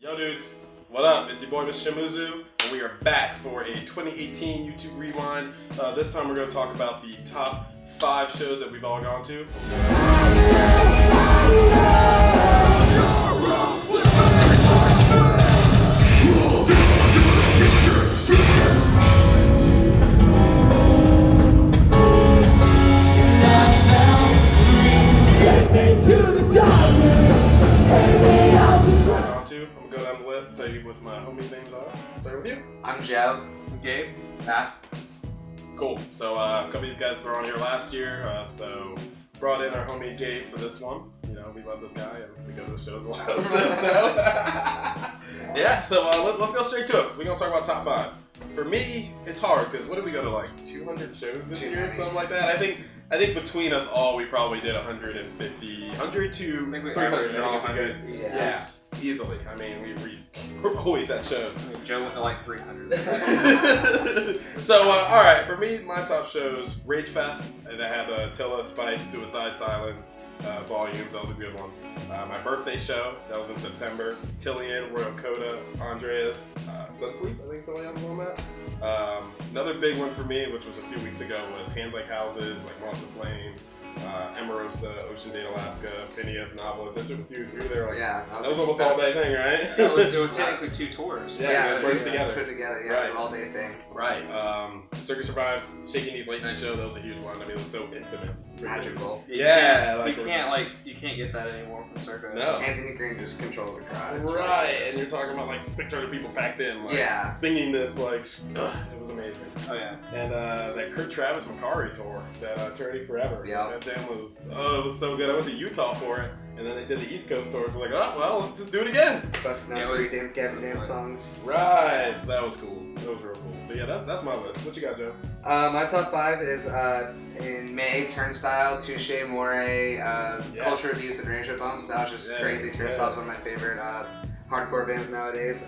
Yo dudes, what up? It's your boy Mrshamoozoo, and we are back for a 2018 YouTube Rewind. This time we're going to talk about the top 5 shows that we've all gone to. I'm going to go down the list, tell you what my homies' names are. Start with you. I'm Joe. I'm Gabe. Matt. Cool. So a couple of these guys were on here last year, so brought in our homie Gabe for this one. You know, we love this guy and we go to the shows a lot. So yeah, so let's go straight to it. We're gonna talk about top 5. For me, it's hard because what did we go to, like 200 shows this year, something like that? I think between us all, we probably did 150, 100 to 300. Yeah, easily. I mean, we're always at shows. Joe went to like 300. So, all right, for me, my top shows, Rage Fest, that had Tilla, Spike, Suicide Silence, volumes, that was a good one. My birthday show, that was in September. Tillian, Royal Coda, Andreas, Sunsleep, I think somebody else was on that. Another big one for me, which was a few weeks ago, was Hands Like Houses, like Moss and Flames, Emerosa, Ocean Date, Alaska, Phineas, Novelist. That shit was huge. We were there, like, yeah, that was almost all day thing, right? It was technically 2 tours. Yeah, it was together. Put together, yeah, right. It was an all day thing. Right. Circus Survive, Shaking These Late Night Show, that was a huge one. I mean, it was so intimate. Magical. Yeah. You can't get that anymore from Circus. No. Anthony Green just controls the crowd. Right, and you're talking about like 600 people packed in, like, singing this, like, it was amazing. Oh yeah. And that Kurt Travis Macari tour, that Eternity Forever. Yeah. That jam was, it was so good. I went to Utah for it, and then they did the East Coast tour. So like, oh well, let's just do it again. Busting out 3 Dance Gavin dance songs. Right, so that was cool. That was real cool. So yeah, that's my list. What you got, Joe? My top 5 is in May, Turnstile, Touche Amore, Culture Abuse, and Ranger Bumps. That was just crazy. Turnstile is one of my favorite hardcore bands nowadays.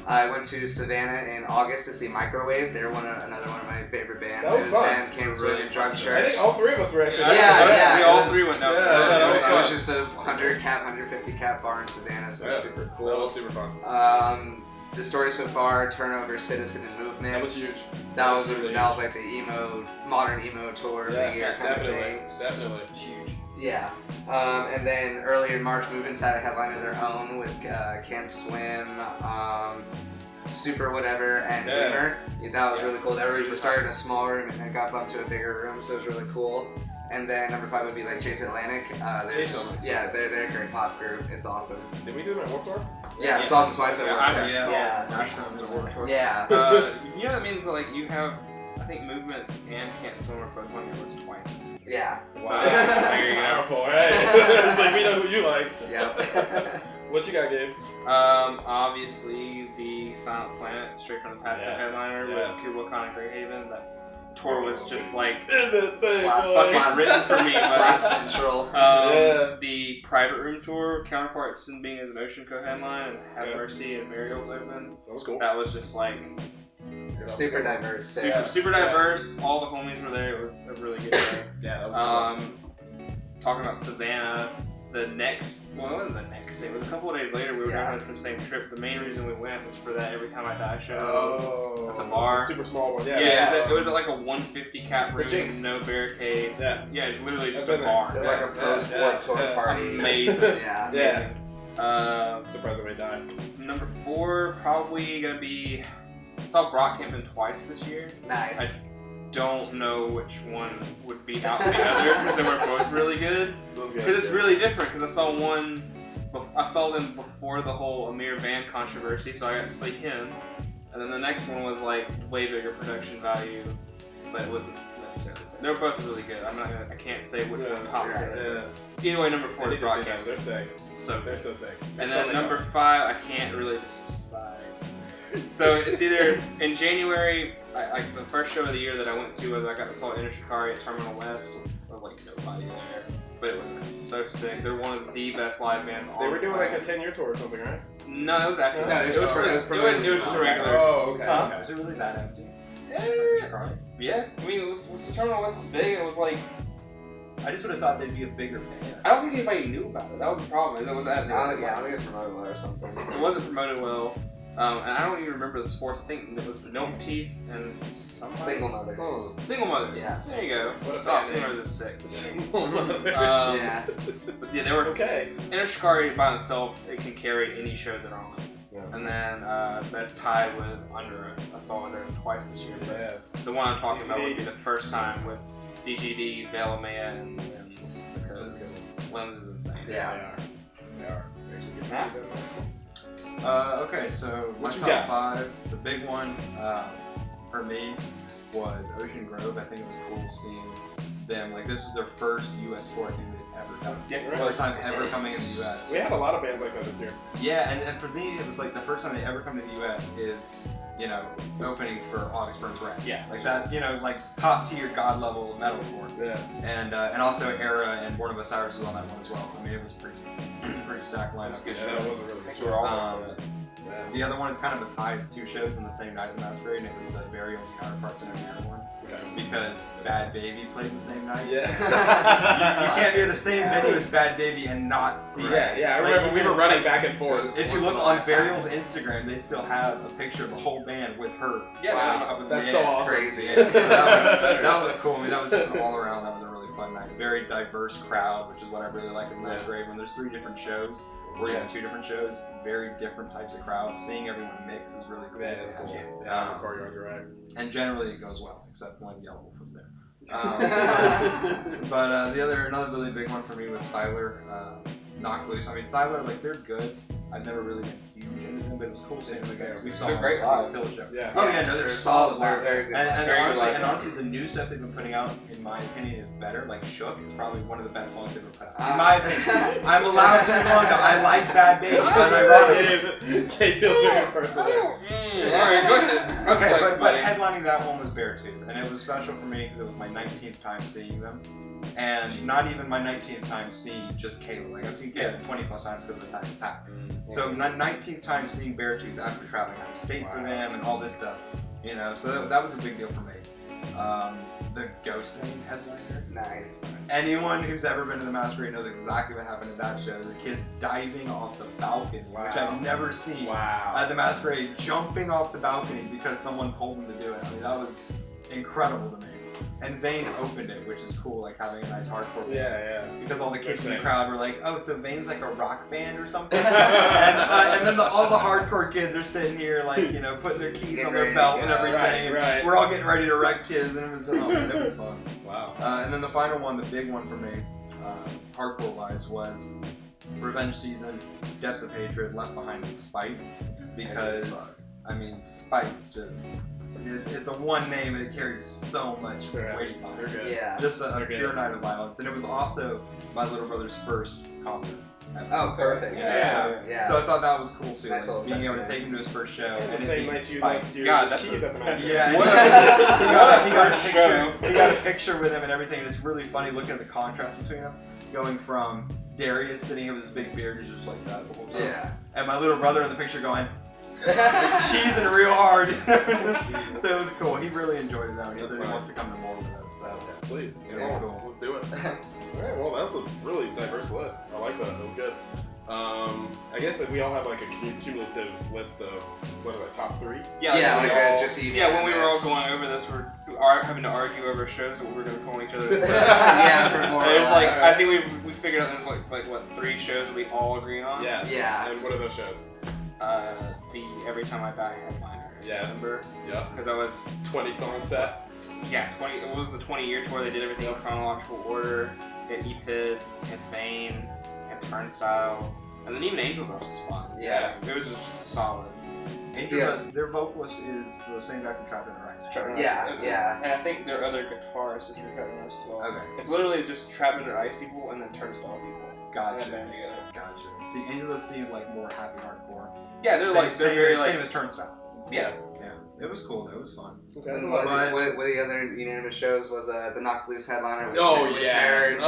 I went to Savannah in August to see Microwave. They're another one of my favorite bands. That was fun. Them, Can't Swim, and Drug Church. I think all 3 of us were actually. Yeah. We all 3 went down. It was just a 100 cap, 150 cap bar in Savannah, so it was super cool. That was super fun. The story so far, Turnover, Citizen, and Movement. That was huge. That was like the modern emo tour of the year kind of thing. Definitely. Huge. Yeah. And then early in March, Movements had a headline of their own with Can't Swim, Super Whatever, and Boomer. That was really cool. They were just started in a small room and then got bumped to a bigger room, so it was really cool. And then number 5 would be like Chase Atlantic. They're a great pop group. It's awesome. Did we do them at Warped Tour? Yeah, saw them twice at Warped Tour. Yeah. Yeah. You know that means that, like, you have, I think, Movements and Can't Swim are both on your list twice. Yeah. Wow. Powerful, right? It's like we know who you like. Yep. What you got, Gabe? Obviously the Silent Planet, Straight from the Path headliner with Kublai Khan and Greyhaven. That tour was just like fucking written for me. Slap Central. The Private Room tour, Counterparts and Being as an Ocean co-headline, and Have Mercy and Burials open. That was cool. That was just like super diverse. Super diverse. All the homies were there. It was a really good day. Yeah, that was fun. Talking about Savannah, it wasn't the next day. It was a couple of days later. We were going for the same trip. The main reason we went was for that Every Time I Die show at the bar. Super small one. It was at like a 150 cap room, no barricade. Yeah, it's literally just a bar. It was like a post-Warped Tour party. Amazing. Yeah. Surprised I died. Number 4 probably gonna be. I saw Brock Kempton twice this year. Nice. I don't know which one would be out the other because they were both really good. Because it's really different. Because I saw them before the whole Amir Van controversy, so I got to see him. And then the next one was like way bigger production value, but it wasn't necessarily the same. They were both really good. I can't say which one tops it. Either way, number 4 is Brock Kempton. They're sick. They're so sick. And then number 5, I can't really decide. So it's either in January, like the first show of the year that I went to was I got to saw Inner Shikari at Terminal West with like nobody there, but it was so sick. They're one of the best live bands on. They were doing like a 10-year tour or something, right? No, it was after. No, it was just a regular. Oh, okay. Was it really that empty? Yeah. I mean, Terminal West was big. It was like I just would have thought they'd be a bigger band. I don't think anybody knew about it. That was the problem. It was that. I don't think it's promoted well or something. It wasn't promoted well. And I don't even remember the sports. I think it was Milk Teeth and somebody. Single mothers. Oh. Single Mothers. Yeah. There you go. What a Single band Mothers is sick. Single Mothers. Yeah. But yeah, they were Okay. Inner Shikari by itself. It can carry any show they're on. Yeah. And then that tied with Under It. I saw it there twice this year. But Yes. the one I'm talking about would be the first time with DGD, Velamea, and Limbs because Limbs is insane. Yeah. They are. They actually get to see them. Okay, so my What you top got? 5, the big one for me was Ocean Grove. I think it was cool seeing them. Like, this is their first U.S. tour I think they've ever done. Yeah, right. First time ever coming in the U.S. We had a lot of bands like that this year. Yeah, and for me, it was like the first time they ever come to the U.S. is, you know, opening for August Burns Red. Yeah. Like that's, you know, like top tier god level metalcore. Yeah. And also Era and Born of Osiris was on that one as well. So I mean, it was pretty stacked lineup. Good Yeah, that was a really good We're all Yeah. The other one is kind of a tie. It's 2 shows in the same night of the Masquerade, and it was the Burial's Counterparts and every other one. Okay. Because Bad Baby played the same night. Yeah. You can't be at the same venue as Bad Baby and not see it. Yeah, I Like, remember we were running back and forth. If you Once look in a on lifetime. Burial's Instagram, they still have a picture of the whole band with her. Yeah, like, up at the That's end. so awesome. Crazy. Yeah, so that was cool. I mean, that was just an all around. That was a really fun night. A very diverse crowd, which is what I really like at Masquerade. When there's 3 different shows, or even 2 different shows, very different types of crowds. Seeing everyone mix is really cool. Yeah, that's cool. Yeah, the courtyard, you're right. And generally it goes well, except when Yellow Wolf was there. But another really big one for me was Siler, Knock Loose. I mean, Siler, like, they're good. I've never really been huge into them, but it was cool seeing them again. We saw They're them great at the live. Attila show. Yeah. Oh yeah, no, they're solid. They're live. very good. And Very good live. honestly, the new stuff they've been putting out, in my opinion, is better. Like Shook is probably one of the best songs they've ever put out. In my opinion, I'm allowed to move on. I like Bad Baby, but ironically. Kate feels very personal. Alright, go ahead. Okay, Flex, but buddy. headlining that one was Beartooth, and it was special for me because it was my 19th time seeing them, and not even my 19th time seeing just Kayla. Like, I've seen Kayla 20 plus times because of the attack. So my 19th time seeing Beartooth after traveling out of state for them and all this stuff, you know. So that was a big deal for me. The Ghost Name headliner. Nice. Anyone who's ever been to the Masquerade knows exactly what happened at that show. The kids diving off the balcony, which I've never seen. Wow. At the Masquerade, jumping off the balcony because someone told them to do it. I mean, that was incredible to me. And Vane opened it, which is cool, like having a nice hardcore band. Yeah. Because all the kids in the Insane. crowd were like, oh, so Vane's like a rock band or something? and then all the hardcore kids are sitting here, like, you know, putting their keys Getting on their ready belt to and go. everything. Right. We're all getting ready to wreck kids, and it was fun. Wow. And then the final one, the big one for me, hardcore-wise, was Revenge Season, Depths of Hatred, Left Behind, and Spite. Because, I mean, Spite's just... It's a one name and it carries so much weight behind They're it. good. Yeah. Just a They're pure good. night of violence. And it was also my little brother's first concert. Oh, perfect. Yeah. So I thought that was cool too. Nice little Being able to sentiment. take him to his first show. And the it same being night you Spike. left your God, that's keys a- at the Magic. Yeah, What he got a First picture. show. He got a picture with him and everything, and it's really funny looking at the contrast between them. Going from Darius sitting here with his big beard, and just like that the whole time. Yeah. And my little brother in the picture going, cheesing real hard. So it was cool. He really enjoyed it though. He That's said fun. he wants to come to more with us. So. Please. Yeah, cool. Let's do it. Alright, well, that's a really diverse list. I like that. It was good. I guess if we all have like a cumulative list of, what are the top 3? Yeah, we like all- just so you yeah, know when we were all this. going over this, we're having to argue over shows that we were going to call each other's lists. Yeah, for more. There's or like, less. I think we figured out there's like what, 3 shows that we all agree on? Yes. Yeah. And what are those shows? The Every Time I Die headliner in Yes. December. Yep. Because I was, 20 song set. yeah, it was the 20-year tour. They did everything in chronological order. Hit E-Tid, hit Vane, hit Turnstile, and then even Angel Dust was fun. Yeah. It was just solid. Angel Yeah. Dust, their vocalist is the same guy from Trapped in Rice. Trapper Yeah, Ice. yeah. And I think their other guitarist is from Trapper Ice as well. Okay. It's literally just Trapped Under Ice people and then Turnstile people. And Gotcha. then band together. Gotcha. See, Angel Dust seemed like more happy hardcore. Yeah, they're Same- like, they're same, very same like, as Turnstile. yeah. Yeah. It was cool. It was fun. Okay. And one of the other unanimous shows was the Knocked Loose headliner. With yes. Jesus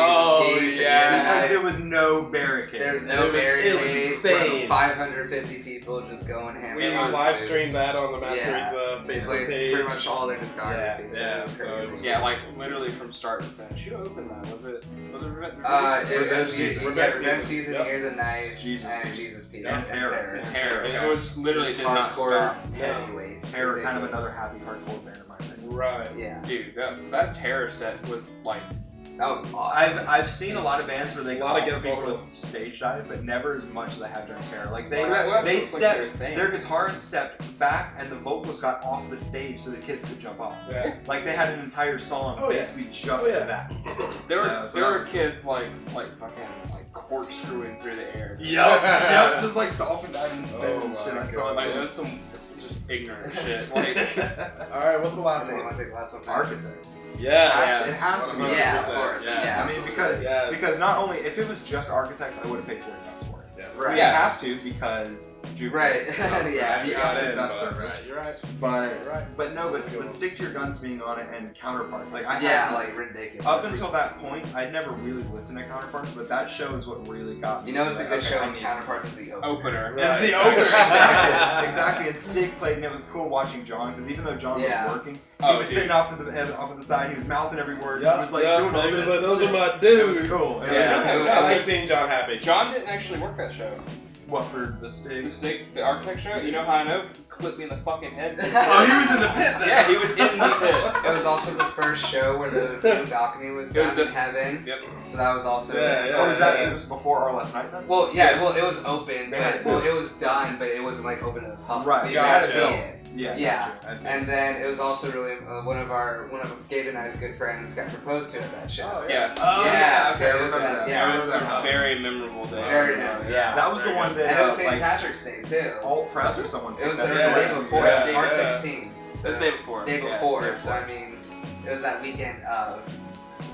Peace, Because there was no barricade. There was no barricade. It was insane. 550 people just going hammer. We live streamed that on the Masquerade's Facebook page. Pretty much all their discography. Yeah, like literally from start to finish. You opened that, was it Revenge Season, Yep. Year the Night, Jesus and Peace. Jesus Peace. And Terror. Terror. It was just literally did not stop. Heavyweights. Terror, kind of another happy hardcore band in my opinion. Right. Yeah. Dude, that Terror set was like. That was awesome. I've seen a lot of bands where they A lot of call guest people vocalists. stage dive, but never as much as I had during Terror. Like They stepped, like their guitarist stepped back, and the vocalist got off the stage so the kids could jump off. Yeah. Like they had an entire song basically just for that. There were kids like fucking like corkscrewing through the air. Yep, just like dolphin diving and shit. my I saw it. Like, it was some just ignorant shit. Like, Alright, what's the last I one? think the last one. Architects. Yes. It has to be. Yeah, of course. Yes. Yeah. I mean, because not only if it was just Architects, I would have paid $40 for it. Yeah. Right. You have to because Jukely. Right. Yeah, Yeah. you got it. That's But service. you're right. But stick to your guns being on it and counterparts. Like I Yeah, had, like ridiculous. up until that point, I'd never really listened to counterparts, but that show is what really got me. You know, it's a like, good okay, show I when need Counterparts is the opener. opener. Right. It's the opener, exactly. And Stig played, and it was cool watching John because even though John was working, he was sitting off of the side. He was mouthing every word. He was like doing all this. Like, those are my It dudes. was cool. I like seeing John happy. John didn't actually work that show. What for the Stig? The Architect show? You know how I know? Because he clipped me in the fucking head. Oh, he was in the pit then. Yeah, he was in the pit. It was also the first show where the balcony was down in heaven. Yep. So that was also. Oh, was that? It was before our last night then. Well, yeah. Well, it was open, but it was done, but it wasn't like open to the public. Right. You Got could it. see it. Yeah. Yeah. I see. And then it was also really one of Gabe and I's good friends got proposed to at that show. Oh, Yeah. Oh, Yeah, okay, so I it was remember that- that. yeah, It was I remember a that. very memorable day. Very memorable, yeah. That was the one that And it was St. like Patrick's Day too. Alt Press or someone. It was picked the that day up. before. Yeah. It was March Yeah. 16th. It was the day before. Day Yeah, before. day So I mean, it was that weekend of.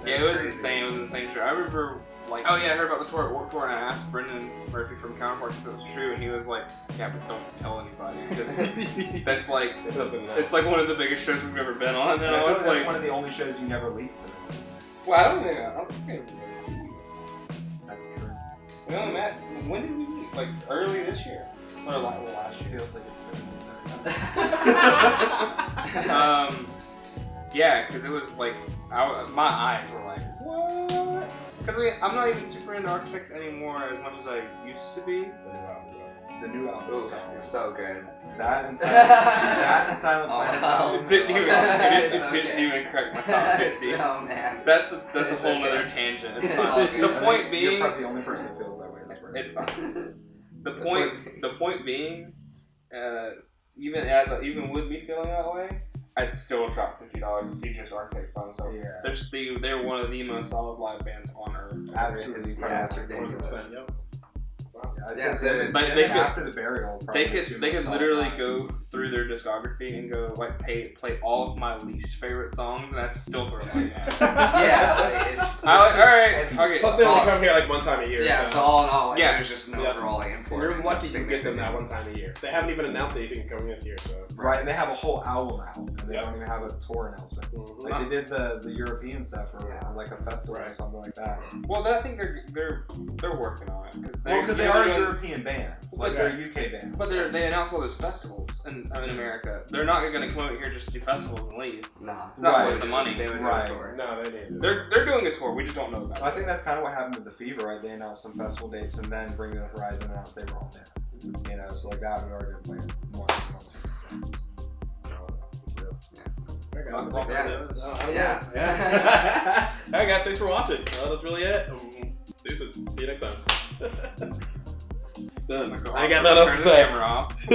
Yeah, it was crazy. insane. It was an insane show. I remember, like, oh yeah, I heard about the tour at Warped Tour, and I asked Brendan Murphy from Counterparts if it was true, and he was like, "Yeah, but don't tell anybody, because that's like, It doesn't matter. it's like one of the biggest shows we've ever been on." And And I was that's like, one of the only shows you never leaked to. "Well, I don't think it really." That's true. We only met. When did we meet? Like early this year, or last year? Feels like it's been Yeah, because it was like, my eyes were like, what? Because I mean, I'm not even super into Architects anymore as much as I used to be. the new album. Ooh, it's so good. That and Silent Planet's album. It didn't even crack my top 50. No man. That's a whole nother tangent. It's All fine. good. The point You're being, probably the only person that feels that way. That's right. it's fine. The point being, even with me feeling that way, I'd still drop $50 to see just Architects by themselves. Yeah. They're one of the most solid live bands on earth. Absolutely. It's ridiculous. Yep. Yeah, so they could- after the burial. They probably could literally go through their discography and go like play all of my least favorite songs, and that's still for like that. Yeah, like, Alright, okay. Plus they only come here like one time a year. yeah. So all in all, like, Yeah. there's just no Yeah. overall like import. You're lucky you get them that one time a year. They haven't even announced anything coming this year, so. Right, and they have a whole album out, and they Yep. don't even have a tour announcement. Mhm. Like they did the European stuff or Yeah. like a festival or something like that. Well, I think they're working on it because They are a European band, like But- they're a UK band. But they announced all those festivals in America. They're not going to come out here just to do festivals and leave. Nah, It's not Right. worth the money. They would Right. go tour. No, they didn't. They're doing a tour. We just don't know about I it. think that's kind of what happened with the Fever, right? They announced some festival dates and then Bring the Horizon announced they were all there. You know, so like that would already been playing months. That's all Yeah. it is. Yeah. Alright guys, thanks for watching. That's really it. Deuces. See you next time. Done. I got nothing else to Turn the say. camera off.